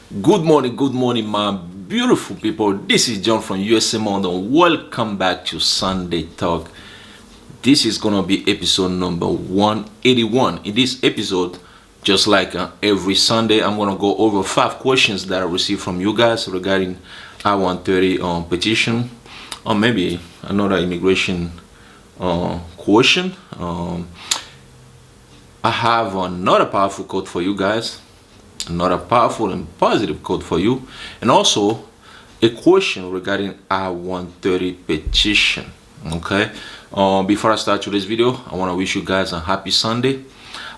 Good morning, my beautiful people. This is John from USA London. Welcome back to Sunday Talk. This is gonna be episode number 181. In this episode, just like every Sunday, I'm gonna go over 5 questions that I received from you guys regarding I-130 petition, or maybe another immigration question. I have another powerful quote for you guys, another powerful and positive quote for you, and also a question regarding I-130 petition. Okay. Before I start today's video, I want to wish you guys a happy Sunday.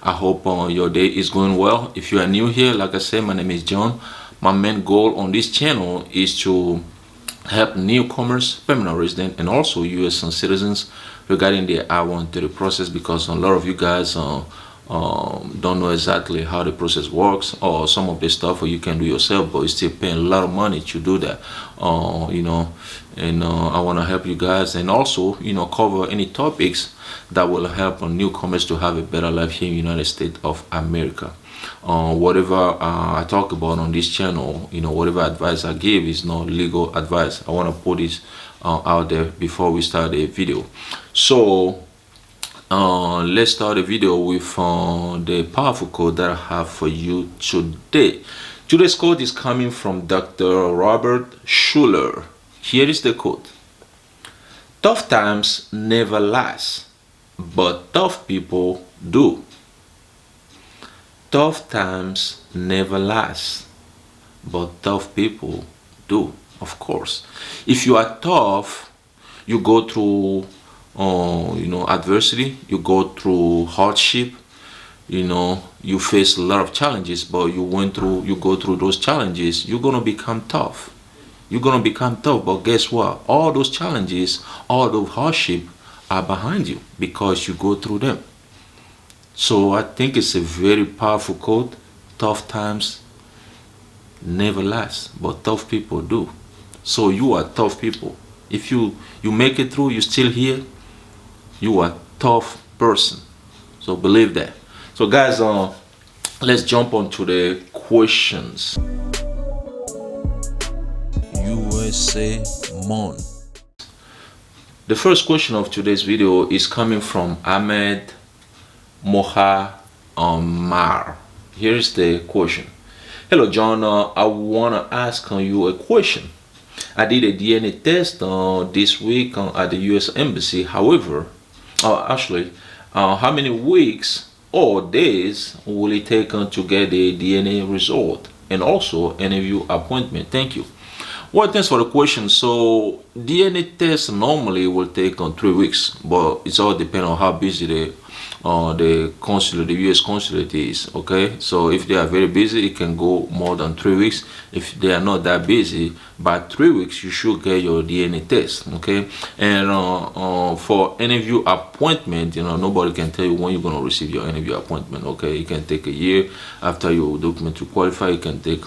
I hope your day is going well. If you are new here, like I said, my name is John. My main goal on this channel is to help newcomers, permanent resident, and also U.S. citizens regarding the I-130 process, because a lot of you guys don't know exactly how the process works, or some of the stuff you can do yourself, but you still paying a lot of money to do that. I want to help you guys, and also cover any topics that will help newcomers to have a better life here in the United States of America. Whatever I talk about on this channel, whatever advice I give is not legal advice. I want to put this out there before we start the video. So let's start the video with the powerful quote that I have for you today. Today's quote is coming from Dr. Robert Schuller. Here is the quote: "Tough times never last, but tough people do." Tough times never last, but tough people do. Of course, if you are tough, you go through adversity, you go through hardship, you face a lot of challenges, but you go through those challenges, you're gonna become tough. But guess what? All those challenges, all those hardship are behind you because you go through them. So I think it's a very powerful quote. Tough times never last, but tough people do. So you are tough people. If you make it through, you're still here, you are a tough person. So believe that. So guys, let's jump on to the questions. USA Mon. The first question of today's video is coming from Ahmed Moha Mar. Here's the question. Hello John, I want to ask you a question. I did a DNA test this week at the US Embassy. However, how many weeks or days will it take to get the DNA result, and also interview appointment? Thank you. Well, thanks for the question. So DNA test normally will take 3 weeks, but it's all depend on how busy the US consulate is. Okay, so if they are very busy, it can go more than 3 weeks. If they are not that busy, by 3 weeks you should get your DNA test. Okay, and for interview appointment, nobody can tell you when you're gonna receive your interview appointment. Okay, it can take a year after your document to qualify. It can take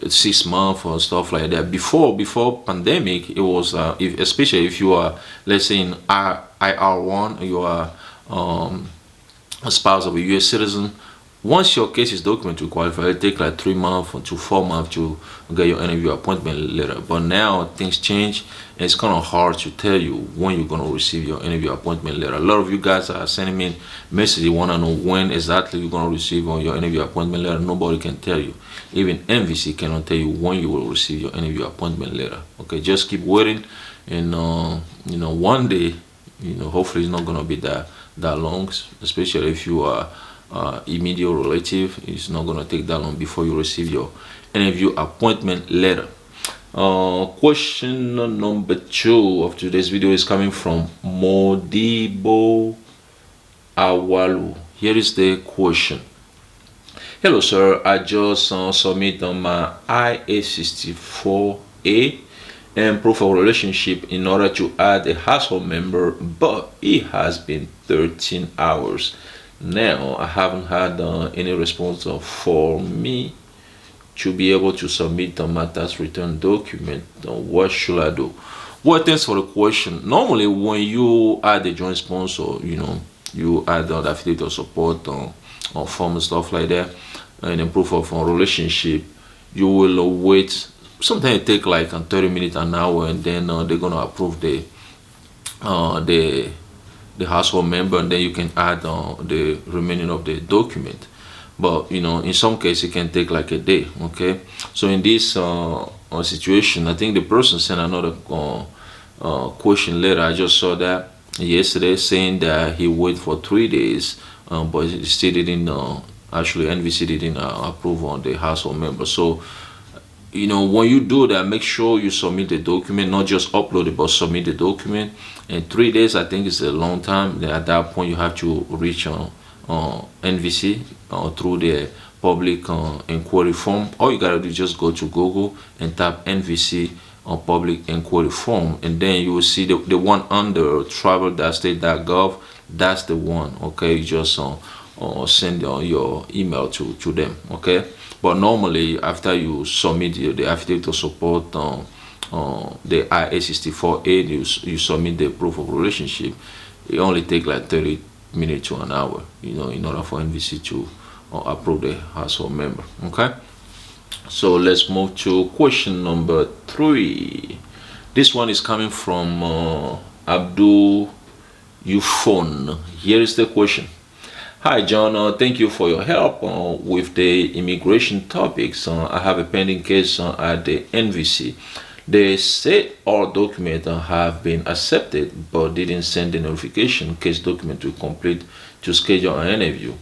6 months or stuff like that. Before pandemic, it was especially if you are, let's say, in IR1, you are a spouse of a US citizen. Once your case is documented to qualify, it takes like 3 months to 4 months to get your interview appointment letter. But now things change, and it's kind of hard to tell you when you're going to receive your interview appointment letter. A lot of you guys are sending me messages. You want to know when exactly you're going to receive your interview appointment letter. Nobody can tell you. Even NVC cannot tell you when you will receive your interview appointment letter. Okay, just keep waiting, and one day, hopefully it's not going to be that long, especially if you are immediate relative. It's not going to take that long before you receive your interview appointment letter. Question number 2 of today's video is coming from Modibo Awalu. Here is the question. Hello sir, I just submitted my IA-64A and proof of relationship in order to add a household member, but it has been 13 hours. Now I haven't had any response for me to be able to submit my tax return document. What should I do? Well, thanks for the question. Normally when you add a joint sponsor, you add the affidavit of support form and stuff like that, and then proof of relationship, you will wait. Sometimes it take like 30 minutes, an hour, and then they're gonna approve uh, the the household member, and then you can add the remaining of the document. But in some cases it can take like a day. Okay, so in this situation, I think the person sent another question later. I just saw that yesterday, saying that he waited for 3 days, but he still didn't. Actually, NVC didn't approve on the household member. So when you do that, make sure you submit the document, not just upload it, but submit the document. And 3 days, I think, is a long time. Then at that point, you have to reach NVC through the public inquiry form. All you gotta do is just go to Google and type NVC public inquiry form, and then you will see the one under travel.state.gov. That's the one. Okay, you just send your email to them. Okay, but normally after you submit the affidavit of support, the IA-64A, you submit the proof of relationship. It only take like 30 minutes to an hour, in order for NVC to approve the household member. Okay, so let's move to question number 3. This one is coming from Abdul Yufon. Here is the question. Hi John, thank you for your help with the immigration topics. I have a pending case at the NVC. They say all documents have been accepted, but didn't send the notification case document to complete to schedule an interview.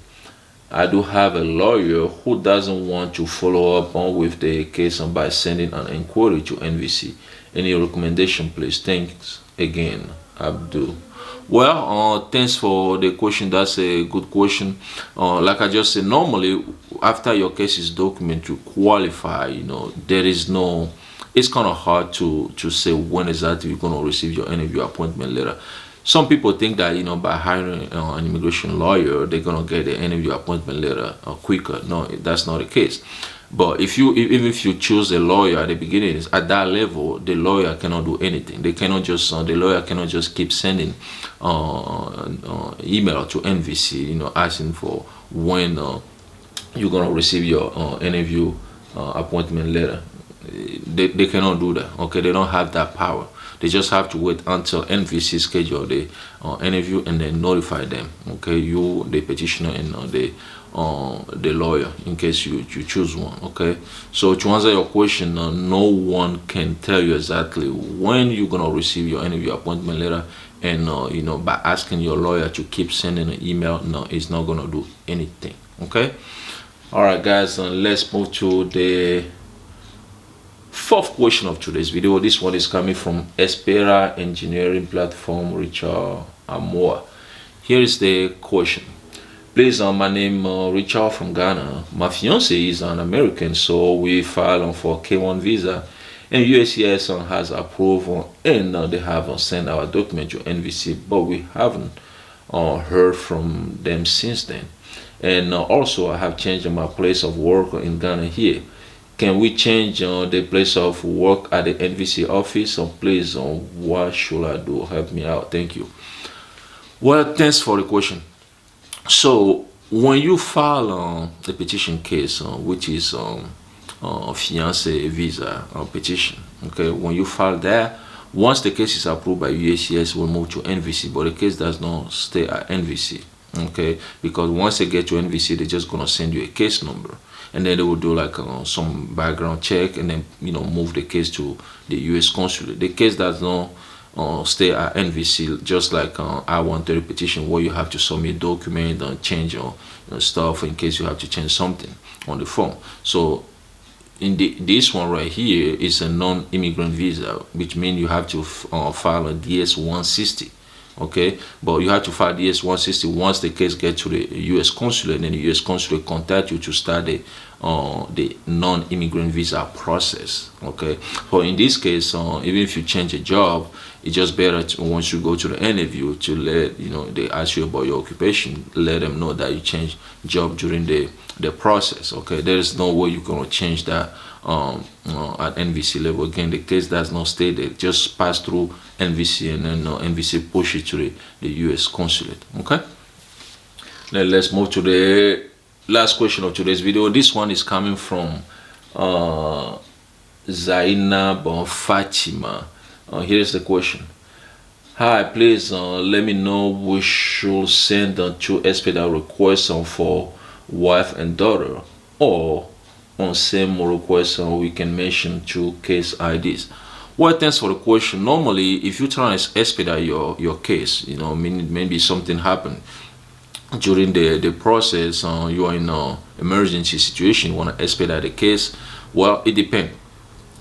I do have a lawyer who doesn't want to follow up with the case by sending an inquiry to NVC. Any recommendation, please? Thanks again, Abdul. Well, thanks for the question. That's a good question. Like I just said, normally after your case is documented to qualify, there is no. It's kind of hard to say when exactly you're gonna receive your interview appointment letter. Some people think that by hiring an immigration lawyer, they're gonna get the interview appointment letter quicker. No, that's not the case. But even if you choose a lawyer at the beginning, at that level, the lawyer cannot do anything. They cannot just the lawyer cannot just keep sending email to NVC, asking for when you're gonna receive your interview appointment letter. They cannot do that. Okay, they don't have that power. They just have to wait until NVC schedule the interview and then notify them. Okay, you, the petitioner, and the lawyer, in case you choose one. Okay, so to answer your question, no one can tell you exactly when you're gonna receive your interview appointment letter, and by asking your lawyer to keep sending an email, no, it's not gonna do anything. Okay, all right, guys, let's move to the fourth question of today's video. This one is coming from Expediting engineering platform, Richard Amoa. Here is the question. Please, my name Richard from Ghana. My fiance is an American, so we filed for K1 visa, and USCIS has approved, and they have sent our document to NVC, but we haven't heard from them since then. And also, I have changed my place of work in Ghana here. Can we change the place of work at the NVC office? Please, what should I do? Help me out. Thank you. Well, thanks for the question. So, when you file a petition case, which is fiance visa petition, okay, when you file that, once the case is approved by USCIS, will move to NVC, but the case does not stay at NVC. Okay, because once they get to NVC, they're just gonna send you a case number, and then they will do like some background check, and then move the case to the U.S. consulate. The case does not stay at NVC, just like I-130 petition, where you have to submit document and change your stuff in case you have to change something on the form. So in this one right here is a non-immigrant visa, which means you have to file a DS-160. Okay, but you have to file DS-160 once the case gets to the U.S. consulate, and then the U.S. consulate contact you to start the non-immigrant visa process. Okay, so in this case, even if you change a job, it's just better once you go to the interview to let they ask you about your occupation, let them know that you changed job during the process. Okay, there is no way you're gonna change that at NVC level. Again, the case does not stay there, just pass through NVC, and then NVC push it to the U.S. consulate. Okay, then let's move to the last question of today's video. This one is coming from Zainab Fatima. Here's the question. Hi, please let me know we should send two expedite requests for wife and daughter, or on same request we can mention two case IDs. Well, thanks for the question. Normally, if you try to expedite your case, maybe something happened during the process, you are in an emergency situation, you want to expedite the case. Well, it depends.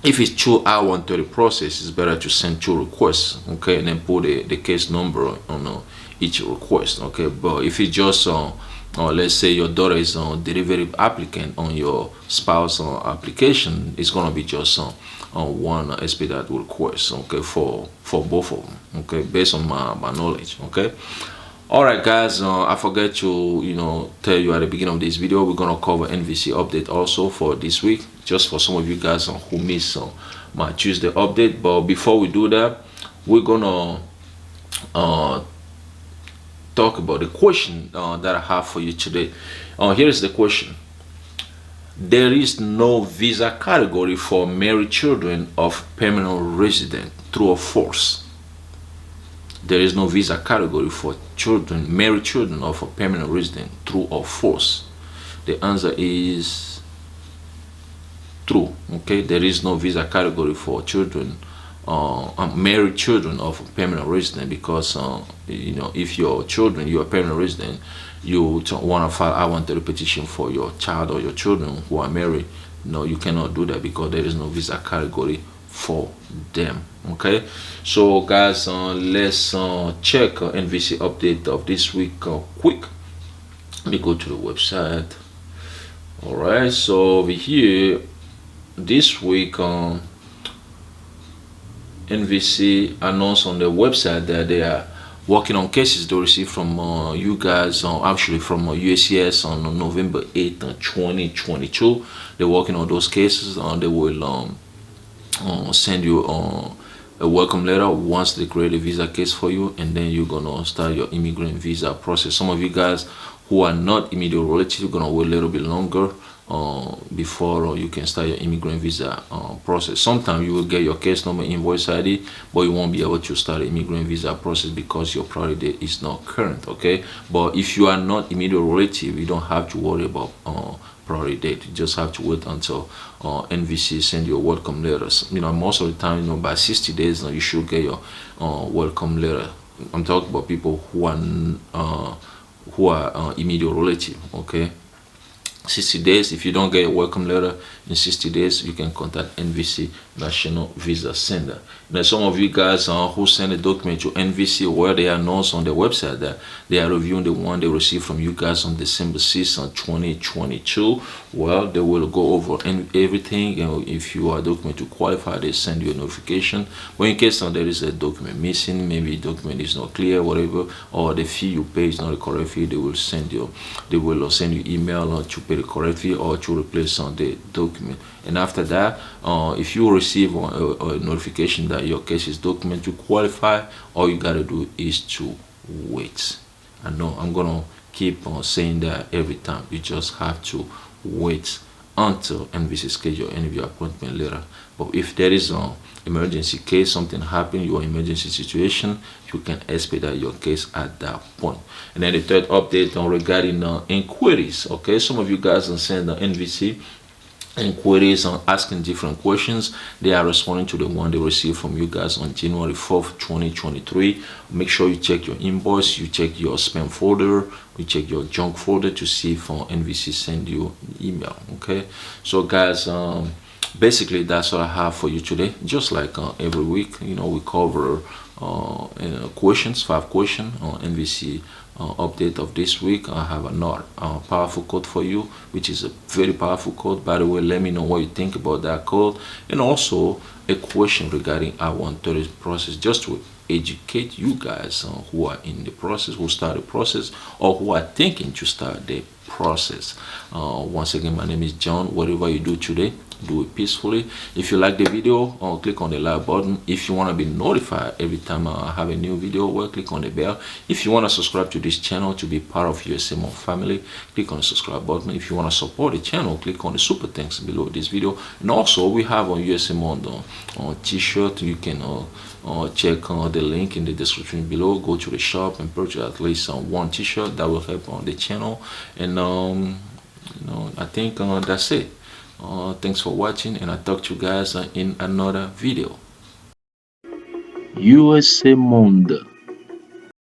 If it's 2 hour and 30 process, it's better to send two requests, okay, and then put the case number on each request, okay. But if it's just let's say your daughter is a derivative applicant on your spouse application, it's gonna be just one expedite request, okay, for both of them, okay, based on my knowledge, okay. All right, guys, I forgot to tell you at the beginning of this video, we're gonna cover NVC update also for this week, just for some of you guys who missed my Tuesday update. But before we do that, we're gonna talk about the question that I have for you today. Here is the question. There is no visa category for married children of permanent resident, true or false? There is no visa category for married children of a permanent resident, true or false? The answer is true. Okay, there is no visa category for married children of a permanent resident, because if your children, you are permanent resident, you want to file I-130 petition for your child or your children who are married. No, you cannot do that because there is no visa category for them. Okay, so guys, let's check NVC update of this week quick. Let me go to the website. All right, so over here this week NVC announced on the website that they are working on cases they received from you guys, actually from USCIS on November 8th, 2022. They're working on those cases. They will send you a welcome letter once they create a visa case for you, and then you're gonna start your immigrant visa process. Some of you guys who are not immediate relatives, you're gonna wait a little bit longer before you can start your immigrant visa process. Sometimes you will get your case number, invoice ID, but you won't be able to start the immigrant visa process because your priority date is not current, okay. But if you are not immediate relative, you don't have to worry about priority date. You just have to wait until NVC send you a welcome letters. Most of the time, by 60 days you should get your welcome letter. I'm talking about people who are immediate relative, okay. 60 days. If you don't get a welcome letter in 60 days, you can contact NVC National Visa Sender. Now, some of you guys who send a document to NVC, where they announce on their website that they are reviewing the one they received from you guys on December 6th, 2022. Well, they will go over everything. If you are a document to qualify, they send you a notification. But in case there is a document missing, maybe the document is not clear, whatever, or the fee you pay is not the correct fee, they will send you email to pay the correct fee or to replace on the document. And after that, if you receive a notification that your case is document to qualify, all you gotta do is to wait. I know I'm gonna keep on saying that every time. You just have to wait until NVC schedule any of your appointment later. But if there is an emergency case, something happened, your emergency situation, you can expedite your case at that point. And then the third update regarding inquiries. Okay, some of you guys can send the NVC inquiries on asking different questions. They are responding to the one they received from you guys on January 4th, 2023. Make sure you check your inbox, you check your spam folder, you check your junk folder to see if NVC send you an email. Okay, so guys, basically that's what I have for you today. Just like every week, we cover questions, 5 questions on NVC update of this week. I have another powerful code for you, which is a very powerful code. By the way, let me know what you think about that code, and also a question regarding I-130 process, just to educate you guys who are in the process, who start the process, or who are thinking to start the process. Once again, my name is John. Whatever you do today, do it peacefully. If you like the video, click on the like button. If you want to be notified every time I have a new video, well, click on the bell. If you want to subscribe to this channel to be part of USA More family, click on the subscribe button. If you want to support the channel, click on the super thanks below this video. And also we have on USA More on t-shirt. You can check the link in the description below. Go to the shop and purchase at least one t-shirt. That will help on the channel. And I think that's it. Thanks for watching, and I'll talk to you guys in another video. USA Monde.